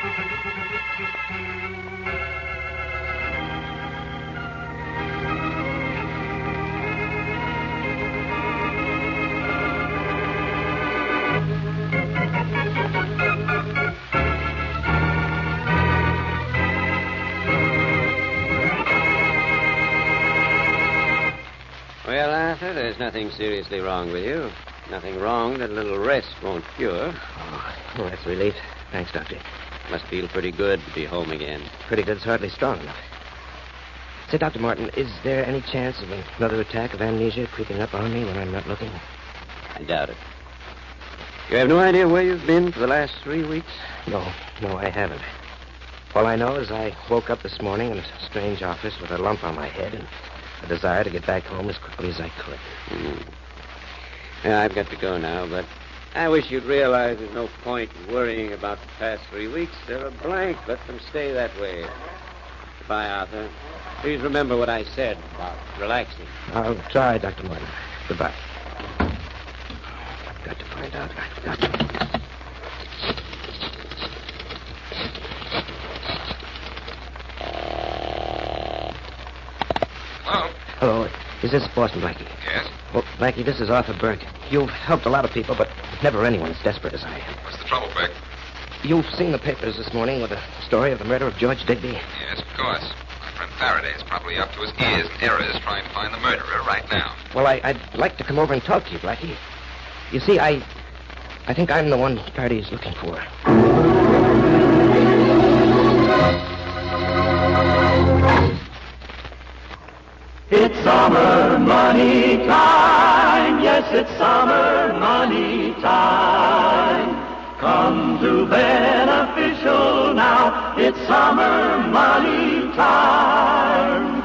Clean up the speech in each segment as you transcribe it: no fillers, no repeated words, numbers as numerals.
Well, Arthur, there's nothing seriously wrong with you. Nothing wrong that a little rest won't cure. Oh, that's a relief. Thanks, Doctor. Must feel pretty good to be home again. Pretty good's hardly strong enough. Say, Dr. Martin, is there any chance of another attack of amnesia creeping up on me when I'm not looking? I doubt it. You have no idea where you've been for the last 3 weeks? No, I haven't. All I know is I woke up this morning in a strange office with a lump on my head and a desire to get back home as quickly as I could. Yeah, I've got to go now, but I wish you'd realize there's no point in worrying about the past 3 weeks. They're a blank. Let them stay that way. Goodbye, Arthur. Please remember what I said about relaxing. I'll try, Dr. Martin. Goodbye. I've got to find out. I've got to. Hello. Is this Boston, Blackie? Yes? Well, Blackie, this is Arthur Burke. You've helped a lot of people, but never anyone as desperate as I am. What's the trouble, Burke? You've seen the papers this morning with a story of the murder of George Digby. Yes, of course. My friend Faraday is probably up to his ears in errors trying to find the murderer right now. Well, I'd like to come over and talk to you, Blackie. You see, I think I'm the one Faraday's looking for. It's summer money time. Yes, it's summer money time. Come to Beneficial now. It's summer money time.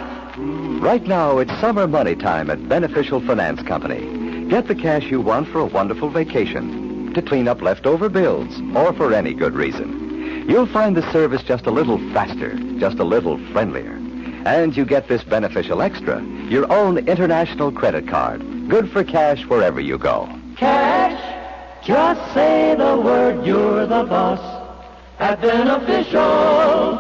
Right now, it's summer money time at Beneficial Finance Company. Get the cash you want for a wonderful vacation, to clean up leftover bills, or for any good reason. You'll find the service just a little faster, just a little friendlier. And you get this Beneficial Extra, your own international credit card, good for cash wherever you go. Cash? Just say the word, you're the boss. At Beneficial,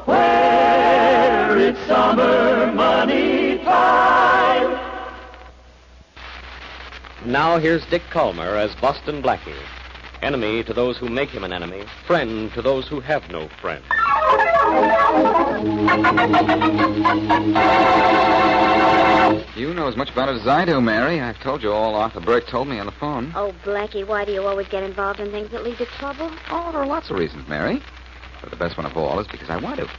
where it's summer money time. Now here's Dick Calmer as Boston Blackie. Enemy to those who make him an enemy, friend to those who have no friend. You know as much about it as I do, Mary. I've told you all Arthur Burke told me on the phone. Oh, Blackie, why do you always get involved in things that lead to trouble? Oh, there are lots of reasons, Mary. But the best one of all is because I want to.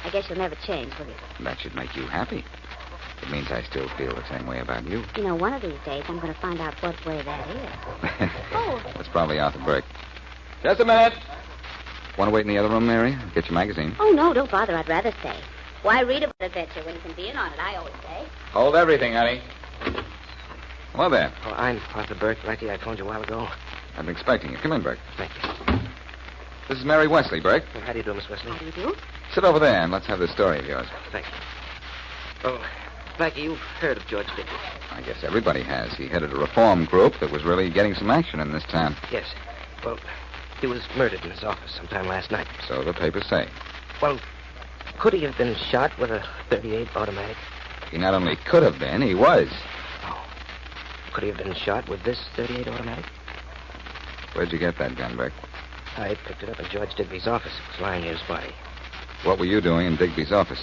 I guess you'll never change, will you? That should make you happy. It means I still feel the same way about you. You know, one of these days I'm going to find out what way that is. Oh. That's probably Arthur Burke. Just a minute. Want to wait in the other room, Mary? I'll get your magazine. Oh, no, don't bother. I'd rather stay. Why read about adventure when you can be in on it, I always say. Hold everything, honey. Hello there. Oh, I'm Arthur Burke, Blackie. I phoned you a while ago. I've been expecting you. Come in, Burke. Thank you. This is Mary Wesley, Burke. Well, how do you do, Miss Wesley? How do you do? Sit over there and let's have this story of yours. Thank you. Oh, Blackie, you've heard of George Digby. I guess everybody has. He headed a reform group that was really getting some action in this town. Yes. Well, he was murdered in his office sometime last night. So the papers say. Well, could he have been shot with a .38 automatic? He not only could have been, he was. Oh. Could he have been shot with this .38 automatic? Where'd you get that gun, Burke? I picked it up in George Digby's office. It was lying near his body. What were you doing in Digby's office?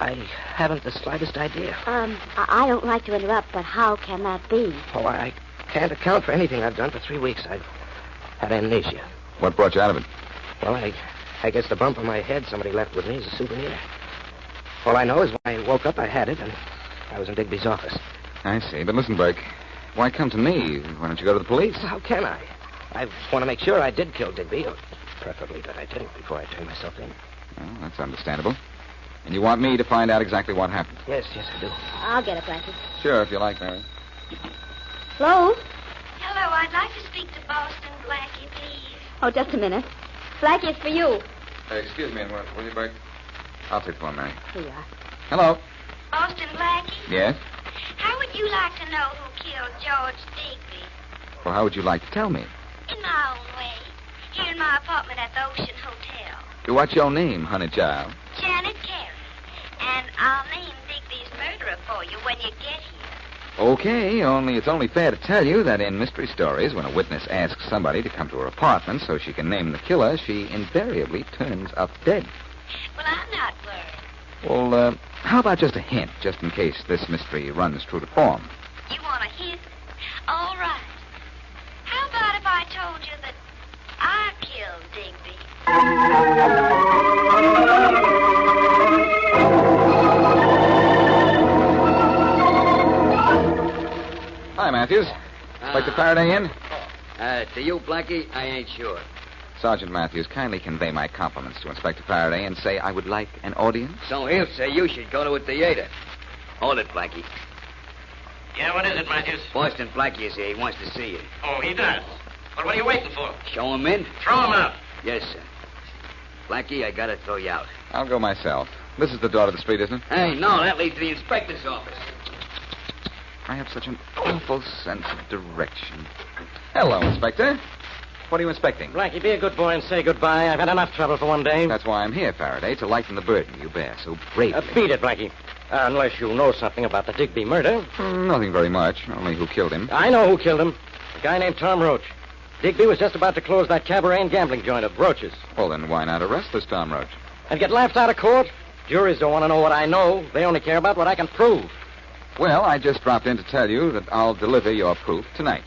I haven't the slightest idea. I don't like to interrupt, but how can that be? Oh, I can't account for anything I've done for 3 weeks. I've had amnesia. What brought you out of it? Well, I guess the bump on my head somebody left with me is a souvenir. All I know is when I woke up, I had it, and I was in Digby's office. I see. But listen, Burke, why come to me? Why don't you go to the police? How can I? I want to make sure I did kill Digby, or preferably that I didn't before I turn myself in. Well, that's understandable. And you want me to find out exactly what happened? Yes, I do. I'll get it, Blackie. Sure, if you like, Mary. Hello? Hello, I'd like to speak to Boston Blackie, please. Oh, just a minute. Blackie, it's for you. Excuse me, will you, Burke? I'll take the phone, Mary. Here you are. Hello. Boston Blackie? Yes? How would you like to know who killed George Digby? Well, how would you like to tell me? In my own way. Here in my my apartment at the Ocean Hotel. What's your name, honey child? Janet Carey. And I'll name Digby's murderer for you when you get here. Okay, it's only fair to tell you that in mystery stories, when a witness asks somebody to come to her apartment so she can name the killer, she invariably turns up dead. Well, I'm not worried. Well, how about just a hint, just in case this mystery runs true to form? You want a hint? All right. How about if I told you that I killed Digby? Hi, Matthews. Inspector Faraday in? To you, Blackie, I ain't sure. Sergeant Matthews, kindly convey my compliments to Inspector Faraday and say I would like an audience. So he'll say you should go to a theater. Hold it, Blackie. Yeah, what is it, Matthews? Boston Blackie is here. He wants to see you. Oh, he does. Well, what are you waiting for? Show him in? Throw him out. Yes, sir. Blackie, I gotta throw you out. I'll go myself. This is the door to the street, isn't it? Hey, no, that leads to the inspector's office. I have such an awful sense of direction. Hello, Inspector. What are you inspecting? Blackie, be a good boy and say goodbye. I've had enough trouble for one day. That's why I'm here, Faraday, to lighten the burden you bear so bravely. Beat it, Blackie. Unless you know something about the Digby murder. Nothing very much, only who killed him. I know who killed him. A guy named Tom Roach. Digby was just about to close that cabaret and gambling joint of Roach's. Well, then why not arrest this Tom Roach? And get laughed out of court? Juries don't want to know what I know. They only care about what I can prove. Well, I just dropped in to tell you that I'll deliver your proof tonight.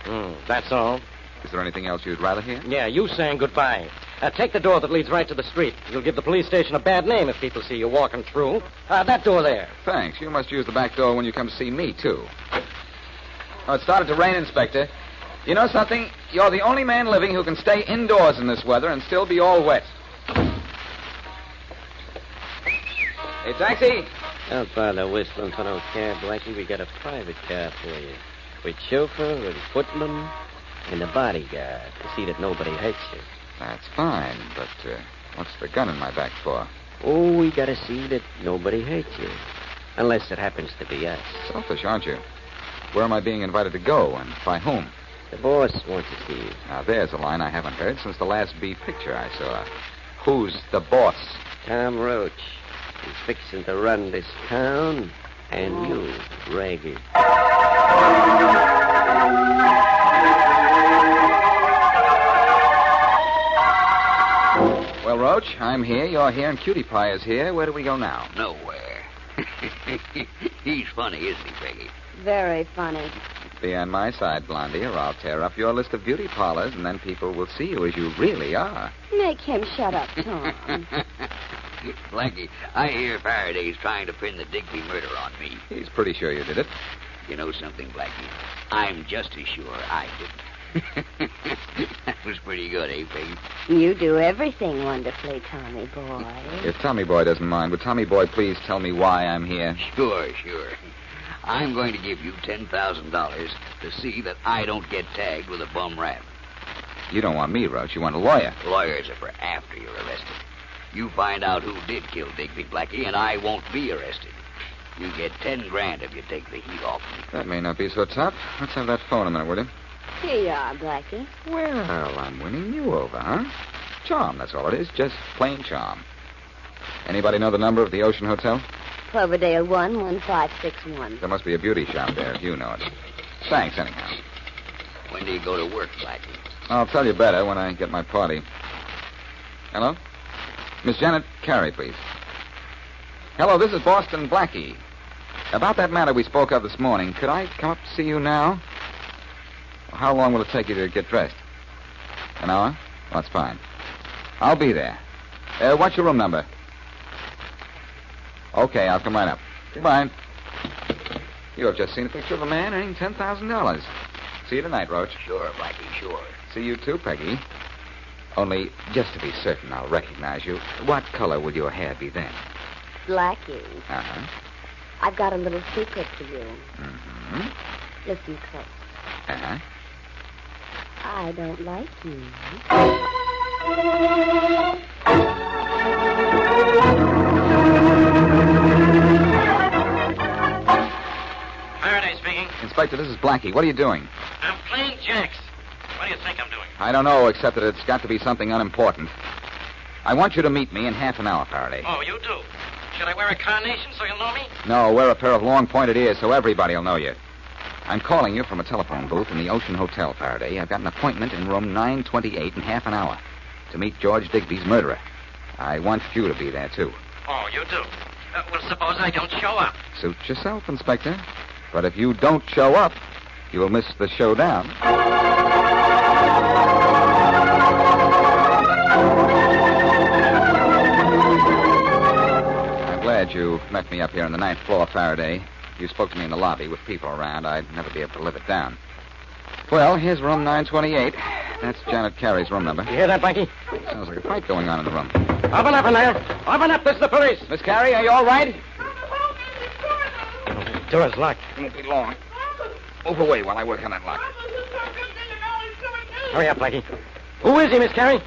That's all. Is there anything else you'd rather hear? Yeah, you saying goodbye. Take the door that leads right to the street. You'll give the police station a bad name if people see you walking through. That door there. Thanks. You must use the back door when you come to see me, too. Oh, it started to rain, Inspector. You know something? You're the only man living who can stay indoors in this weather and still be all wet. Hey, taxi! Don't bother whistling for no cab, Blackie. We got a private car for you. With chauffeur and footman and a bodyguard to see that nobody hurts you. That's fine, but what's the gun in my back for? Oh, we gotta see that nobody hurts you. Unless it happens to be us. Selfish, aren't you? Where am I being invited to go, and by whom? The boss wants to see you. Now, there's a line I haven't heard since the last B picture I saw. Who's the boss? Tom Roach. He's fixing to run this town, and you, ragged. Well, Roach, I'm here, you're here, and Cutie Pie is here. Where do we go now? Nowhere. He's funny, isn't he, Peggy? Very funny. Be on my side, Blondie, or I'll tear up your list of beauty parlors, and then people will see you as you really are. Make him shut up, Tom. Blackie, I hear Faraday's trying to pin the Digby murder on me. He's pretty sure you did it. You know something, Blackie? I'm just as sure I didn't. That was pretty good, eh, Peggy? You do everything wonderfully, Tommy boy. If Tommy Boy doesn't mind, would Tommy Boy please tell me why I'm here? Sure. I'm going to give you $10,000 to see that I don't get tagged with a bum rap. You don't want me, Roach. You want a lawyer. Lawyers are for after you're arrested. You find out who did kill Digby, Blackie, and I won't be arrested. You get $10,000 if you take the heat off me. That may not be so tough. Let's have that phone a minute, will you? Here you are, Blackie. Well, I'm winning you over, huh? Charm, that's all it is. Just plain charm. Anybody know the number of the Ocean Hotel? Cloverdale 11561. There must be a beauty shop there if you know it. Thanks, anyhow. When do you go to work, Blackie? I'll tell you better when I get my party. Hello? Miss Janet Carey, please. Hello, this is Boston Blackie. About that matter we spoke of this morning, could I come up to see you now? How long will it take you to get dressed? An hour? Well, that's fine. I'll be there. What's your room number? Okay, I'll come right up. Goodbye. You have just seen a picture of a man earning $10,000. See you tonight, Roach. Sure, Blackie, sure. See you too, Peggy. Only, just to be certain I'll recognize you, what color will your hair be then? Blackie. Uh-huh. I've got a little secret for you. Mm-hmm. Listen close. Uh-huh. I don't like you. Faraday speaking. Inspector, this is Blackie. What are you doing? I'm playing jacks. What do you think I'm doing? I don't know, except that it's got to be something unimportant. I want you to meet me in half an hour, Faraday. Oh, you do? Should I wear a carnation so you'll know me? No, wear a pair of long-pointed ears so everybody will know you. I'm calling you from a telephone booth in the Ocean Hotel, Faraday. I've got an appointment in room 928 in half an hour to meet George Digby's murderer. I want you to be there, too. Oh, you do? Well, suppose I don't show up. Suit yourself, Inspector. But if you don't show up, you'll miss the showdown. I'm glad you met me up here on the 9th floor, Faraday. You spoke to me in the lobby with people around. I'd never be able to live it down. Well, here's room 928. That's Janet Carey's room number. You hear that, Blackie? Sounds like a fight going on in the room. Open up in there. Open up. This is the police. Miss Carey, are you all right? The door's locked. It won't be long. Move away while I work on that lock. Hurry up, Blackie. Who is he, Miss Carey?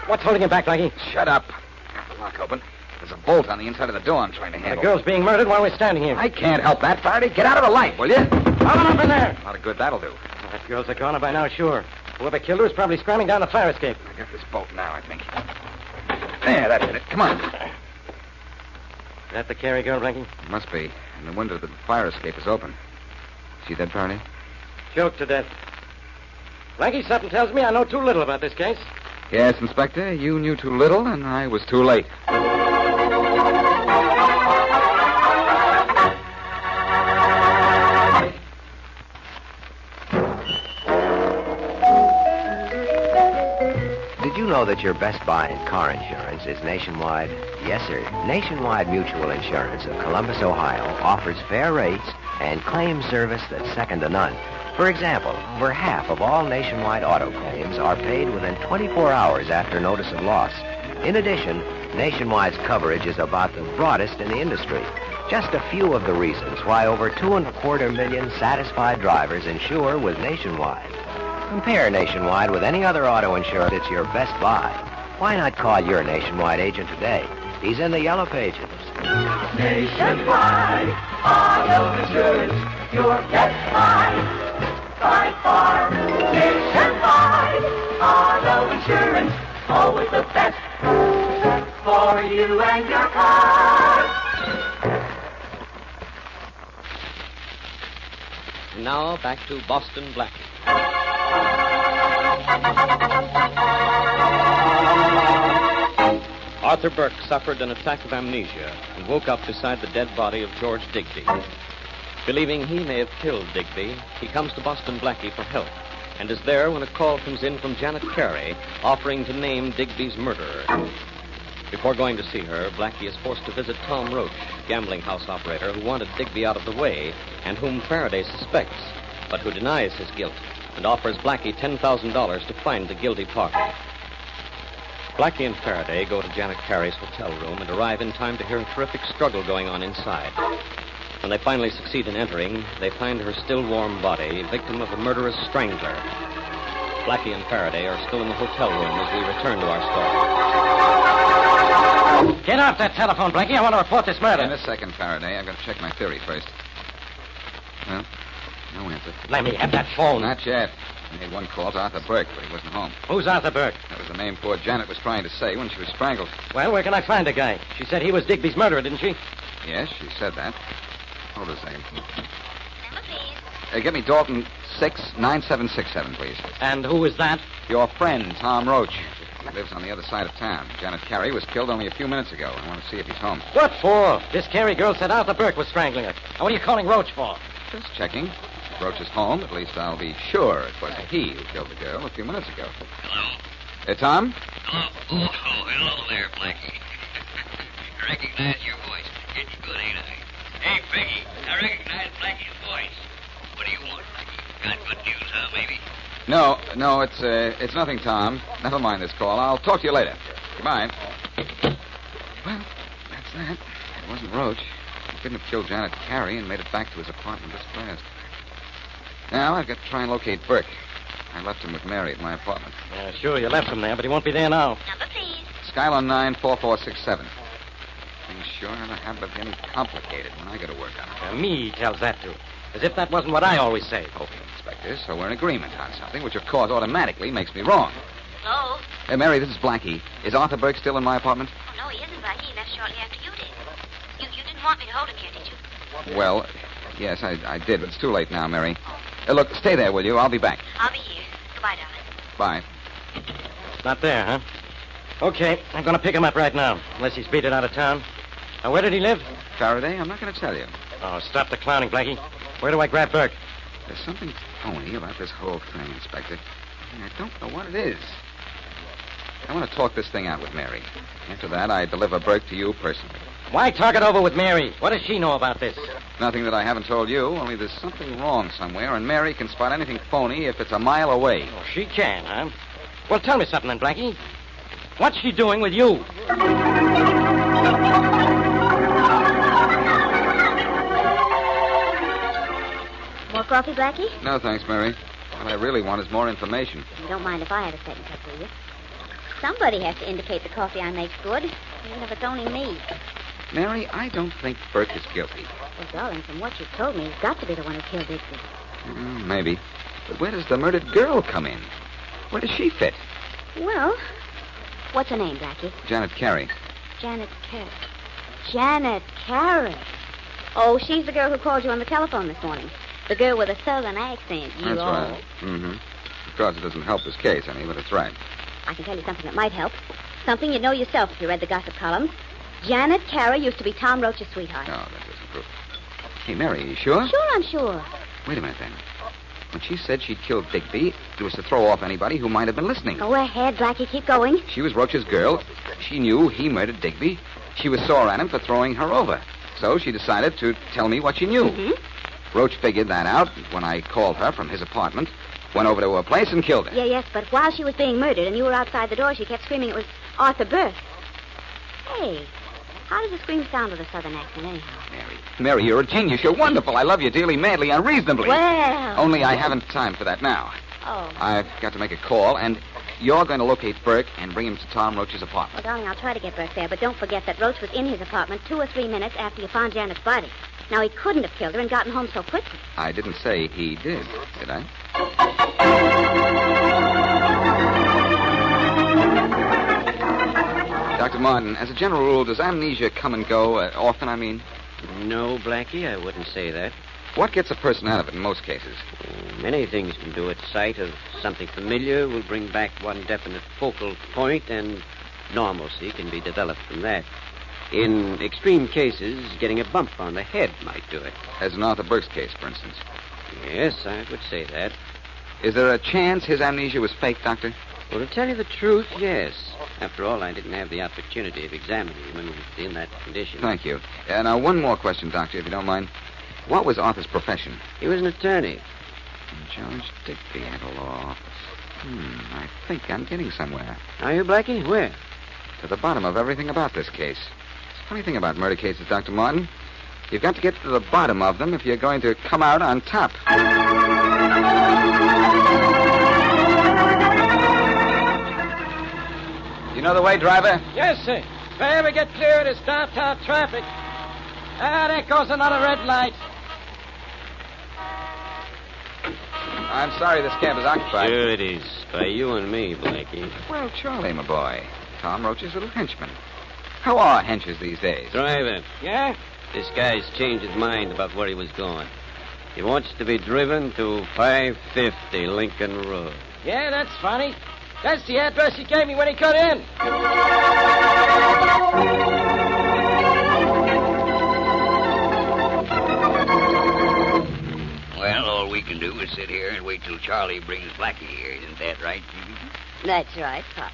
What's holding him back, Blackie? Shut up. Got the lock open. There's a bolt on the inside of the door I'm trying to The handle. girl's being murdered while we're standing here. I can't help that, Faraday. Get out of the light, will you? Open up in there. A lot of good that'll do. Well, that girl's a goner by now, sure. Whoever killed her is probably scrambling down the fire escape. I got this bolt now, I think. There, that did it. Come on. Is that the Carey girl, Blackie? It must be. And the window to the fire escape is open. See that, Faraday? Choked to death. Blackie, something tells me I know too little about this case. Yes, Inspector. You knew too little, and I was too late. Did you know that your best buy in car insurance is Nationwide? Yes, sir. Nationwide Mutual Insurance of Columbus, Ohio offers fair rates and claim service that's second to none. For example, over half of all nationwide auto claims are paid within 24 hours after notice of loss. In addition, Nationwide's coverage is about the broadest in the industry. Just a few of the reasons why over 2.25 million satisfied drivers insure with Nationwide. Compare Nationwide with any other auto insurance. It's your best buy. Why not call your Nationwide agent today? He's in the yellow pages. Nationwide auto insurance, your best buy by far. Nationwide auto insurance, always the best for you and your car. Now back to Boston Blackie. Arthur Burke suffered an attack of amnesia and woke up beside the dead body of George Digby. Believing he may have killed Digby, he comes to Boston Blackie for help and is there when a call comes in from Janet Carey offering to name Digby's murderer. Before going to see her, Blackie is forced to visit Tom Roach, gambling house operator who wanted Digby out of the way and whom Faraday suspects, but who denies his guilt and offers Blackie $10,000 to find the guilty party. Blackie and Faraday go to Janet Carey's hotel room and arrive in time to hear a terrific struggle going on inside. When they finally succeed in entering, they find her still warm body, victim of a murderous strangler. Blackie and Faraday are still in the hotel room as we return to our story. Get off that telephone, Blackie. I want to report this murder. In a second, Faraday. I've got to check my theory first. Well, no answer. Let me have that phone. Not yet. I made one call to Arthur Burke, but he wasn't home. Who's Arthur Burke? That was the name poor Janet was trying to say when she was strangled. Well, where can I find the guy? She said he was Digby's murderer, didn't she? Yes, she said that. Hold a second. Number, please. Get me Dalton 69767, please. And who is that? Your friend, Tom Roach. He lives on the other side of town. Janet Carey was killed only a few minutes ago. I want to see if he's home. What for? This Carey girl said Arthur Burke was strangling her. Now, what are you calling Roach for? Just checking. If Roach is home, at least I'll be sure it was he who killed the girl a few minutes ago. Hello? Tom? Hello? Oh, hello there, Blackie. I recognize your voice. Getting good, ain't I? Hey, Peggy, I recognize Blackie's voice. What do you want, Blackie? Got good news, huh, maybe? No, it's nothing, Tom. Never mind this call. I'll talk to you later. Goodbye. Well, that's that. It wasn't Roach. He couldn't have killed Janet Carey and made it back to his apartment this fast. Now, I've got to try and locate Burke. I left him with Mary at my apartment. Sure, you left him there, but he won't be there now. Number, please. Skyline 94467. Things sure never have been getting complicated when I go to work on it. Me tells that to. As if that wasn't what I always say. Okay, Inspector, so we're in agreement on something, which, of course, automatically makes me wrong. Hello? Hey, Mary, this is Blackie. Is Arthur Burke still in my apartment? Oh, no, he isn't, Blackie. He left shortly after you did. You didn't want me to hold him here, did you? Well, yes, I did, but it's too late now, Mary. Look, stay there, will you? I'll be back. I'll be here. Goodbye, darling. Bye. Not there, huh? Okay, I'm going to pick him up right now, unless he's beat it out of town. Now, where did he live? Faraday, I'm not going to tell you. Oh, stop the clowning, Blackie. Where do I grab Burke? There's something phony about this whole thing, Inspector. I don't know what it is. I want to talk this thing out with Mary. After that, I deliver Burke to you personally. Why talk it over with Mary? What does she know about this? Nothing that I haven't told you, only there's something wrong somewhere, and Mary can spot anything phony if it's a mile away. Oh, she can, huh? Well, tell me something then, Blackie. What's she doing with you? More coffee, Blackie? No, thanks, Mary. What I really want is more information. You don't mind if I have a second cup, do you? Somebody has to indicate the coffee I make's good, even if it's only me. Mary, I don't think Burke is guilty. Well, darling, from what you've told me, he's got to be the one who killed Dixie. Maybe. But where does the murdered girl come in? Where does she fit? Well, what's her name, Blackie? Janet Carey. Janet Carey. Janet Carey. Oh, she's the girl who called you on the telephone this morning. The girl with a southern accent. That's right. Mm-hmm. Of course, it doesn't help this case any, but it's right. I can tell you something that might help. Something you'd know yourself if you read the gossip columns. Janet Carey used to be Tom Roach's sweetheart. No, that doesn't prove it. Hey, Mary, you sure? Sure, I'm sure. Wait a minute, then. When she said she'd killed Digby, it was to throw off anybody who might have been listening. Go ahead, Blackie. Keep going. She was Roach's girl. She knew he murdered Digby. She was sore at him for throwing her over. So she decided to tell me what she knew. Mm-hmm. Roach figured that out when I called her from his apartment, went over to her place and killed her. Yes, but while she was being murdered and you were outside the door, she kept screaming it was Arthur Burke. Hey, how does the scream sound with a southern accent anyhow? Mary, you're a genius. You're wonderful. I love you dearly, madly, unreasonably. Well... Only I haven't time for that now. Oh. I've got to make a call, and you're going to locate Burke and bring him to Tom Roach's apartment. Well, darling, I'll try to get Burke there, but don't forget that Roach was in his apartment 2 or 3 minutes after you found Janet's body. Now, he couldn't have killed her and gotten home so quickly. I didn't say he did I? Dr. Martin, as a general rule, does amnesia come and go often, I mean? No, Blackie, I wouldn't say that. What gets a person out of it in most cases? Many things can do it. Sight of something familiar will bring back one definite focal point, and normalcy can be developed from that. In extreme cases, getting a bump on the head might do it. As in Arthur Burke's case, for instance. Yes, I would say that. Is there a chance his amnesia was fake, Doctor? Well, to tell you the truth, yes. After all, I didn't have the opportunity of examining him when he was in that condition. Thank you. Now, one more question, Doctor, if you don't mind. What was Arthur's profession? He was an attorney. George Digby had a law office. I think I'm getting somewhere. Are you, Blackie? Where? To the bottom of everything about this case. Funny thing about murder cases, Dr. Martin. You've got to get to the bottom of them if you're going to come out on top. You know the way, driver? Yes, sir. If I ever get clear of this downtown traffic. There goes another red light. I'm sorry this cab is occupied. Sure it is. By you and me, Blackie. Well, Charlie, my boy. Tom Roach's little henchman. How are henches these days? Driver. Yeah? This guy's changed his mind about where he was going. He wants to be driven to 550 Lincoln Road. Yeah, that's funny. That's the address he gave me when he cut in. Well, all we can do is sit here and wait till Charlie brings Blackie here. Isn't that right? That's right, Pop.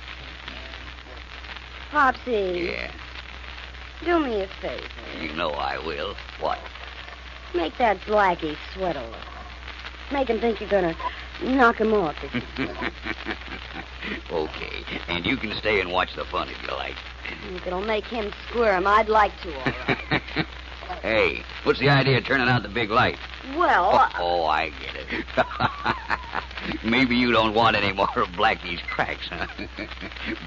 Popsy. Yeah. Do me a favor. You know I will. What? Make that Blackie sweat a little. Make him think you're gonna knock him off. Okay. And you can stay and watch the fun if you like. If it'll make him squirm, I'd like to, all right. Hey, what's the idea of turning out the big light? Well, Oh, I get it. Maybe you don't want any more of Blackie's cracks, huh?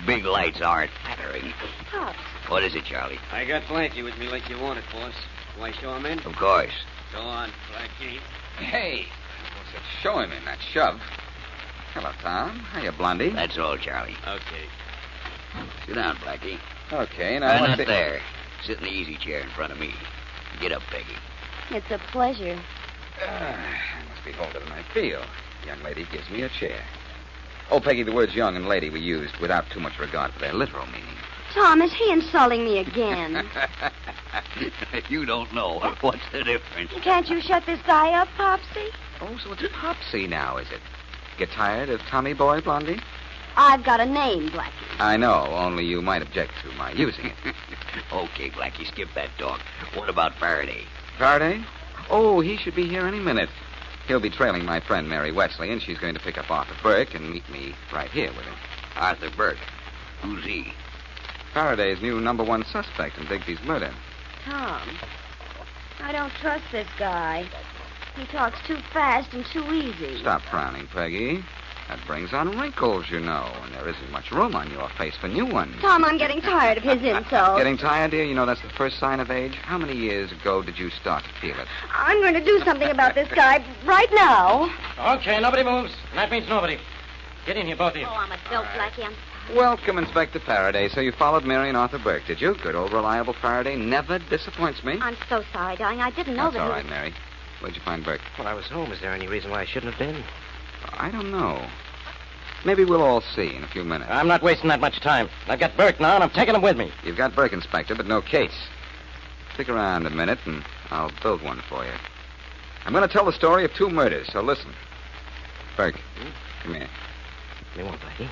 Big lights aren't flattering. Pops. What is it, Charlie? I got Blackie with me like you wanted, boss. Do I show him in? Of course. Go on, Blackie. Hey, what's that showing in that shove? Hello, Tom. Hiya, Blondie. That's all, Charlie. Okay. Sit down, Blackie. Okay, now Not what's there. Sit in the easy chair in front of me. Get up, Peggy. It's a pleasure. I must be older than I feel. The young lady gives me a chair. Oh, Peggy, the words young and lady were used without too much regard for their literal meaning. Tom, is he insulting me again? You don't know. What's the difference? Can't you shut this guy up, Popsy? Oh, so it's Popsy now, is it? Get tired of Tommy Boy, Blondie? I've got a name, Blackie. I know, only you might object to my using it. Okay, Blackie, skip that talk. What about Faraday? Faraday? Oh, he should be here any minute. He'll be trailing my friend Mary Wesley, and she's going to pick up Arthur Burke and meet me right here with him. Arthur Burke. Who's he? Faraday's new #1 suspect in Digby's murder. Tom, I don't trust this guy. He talks too fast and too easy. Stop frowning, Peggy. That brings on wrinkles, you know, and there isn't much room on your face for new ones. Tom, I'm getting tired of his insults. Getting tired, dear? You know that's the first sign of age. How many years ago did you start to feel it? I'm going to do something about this guy right now. Okay, nobody moves. And that means nobody. Get in here, both of you. Oh, I'm a dope, Blackie. Welcome, Inspector Faraday. So you followed Mary and Arthur Burke, did you? Good old reliable Faraday. Never disappoints me. I'm so sorry, darling. I didn't know That's that all he right, was... Mary. Where'd you find Burke? Well, I was home. Is there any reason why I shouldn't have been? I don't know. Maybe we'll all see in a few minutes. I'm not wasting that much time. I've got Burke now, and I'm taking him with me. You've got Burke, Inspector, but no case. Stick around a minute, and I'll build one for you. I'm going to tell the story of 2 murders, so listen. Burke, come here. You want, Blackie?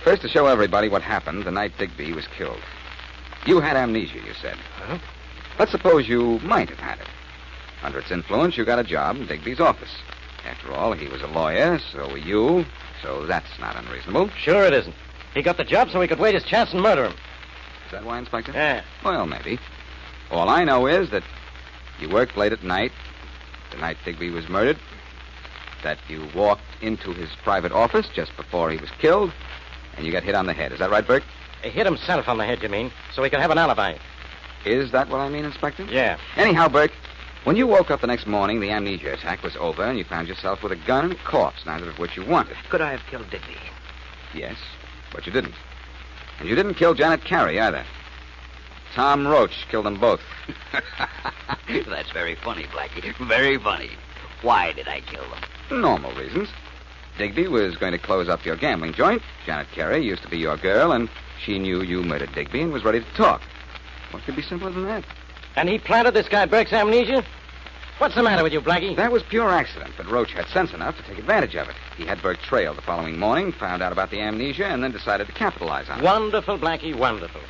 First, to show everybody what happened the night Digby was killed. You had amnesia, you said. Huh? Let's suppose you might have had it. Under its influence, you got a job in Digby's office. After all, he was a lawyer, so were you, so that's not unreasonable. Sure it isn't. He got the job so he could wait his chance and murder him. Is that why, Inspector? Yeah. Well, maybe. All I know is that you worked late at night, the night Digby was murdered, that you walked into his private office just before he was killed, and you got hit on the head. Is that right, Burke? He hit himself on the head, you mean, so he could have an alibi. Is that what I mean, Inspector? Yeah. Anyhow, Burke, when you woke up the next morning, the amnesia attack was over, and you found yourself with a gun and a corpse, neither of which you wanted. Could I have killed Digby? Yes, but you didn't. And you didn't kill Janet Carey, either. Tom Roach killed them both. That's very funny, Blackie. Very funny. Why did I kill them? Normal reasons. Digby was going to close up your gambling joint. Janet Carey used to be your girl, and she knew you murdered Digby and was ready to talk. What could be simpler than that? And he planted this guy Burke's amnesia? What's the matter with you, Blackie? That was pure accident, but Roach had sense enough to take advantage of it. He had Burke trailed the following morning, found out about the amnesia, and then decided to capitalize on it. Wonderful, Blackie, wonderful.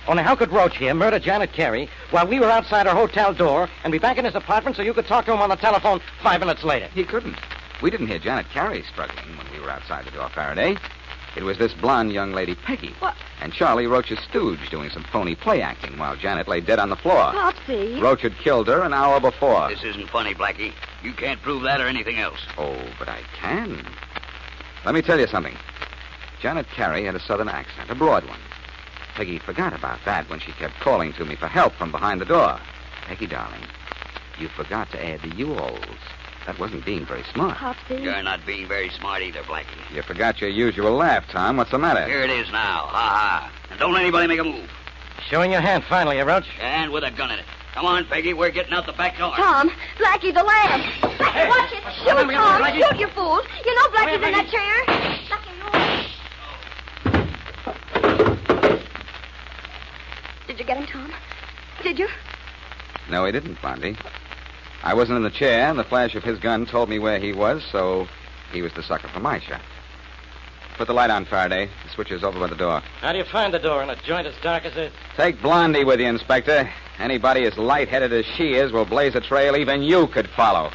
Only how could Roach here murder Janet Carey while we were outside her hotel door and be back in his apartment so you could talk to him on the telephone 5 minutes later? He couldn't. We didn't hear Janet Carey struggling when we were outside the door, Faraday. It was this blonde young lady, Peggy. What? And Charlie Roach's stooge doing some phony play acting while Janet lay dead on the floor. Popsy. Roach had killed her an hour before. This isn't funny, Blackie. You can't prove that or anything else. Oh, but I can. Let me tell you something. Janet Carey had a southern accent, a broad one. Peggy forgot about that when she kept calling to me for help from behind the door. Peggy, darling, you forgot to add the you-alls. That wasn't being very smart. Popsy. You're not being very smart either, Blackie. You forgot your usual laugh, Tom. What's the matter? Here it is now. Ha-ha. And don't anybody make a move. Showing your hand finally, Roach. And with a gun in it. Come on, Peggy. We're getting out the back door. Tom, Blackie, the lamb. Hey. Watch it. Shoot, Come on, Tom. Blackie. Shoot, you fool. You know Blackie's Come here, in that chair. Blackie, no. Did you get him, Tom? Did you? No, he didn't, Blondie. I wasn't in the chair, and the flash of his gun told me where he was, so he was the sucker for my shot. Put the light on, Faraday. The switch is over by the door. How do you find the door in a joint as dark as this? Take Blondie with you, Inspector. Anybody as light-headed as she is will blaze a trail even you could follow.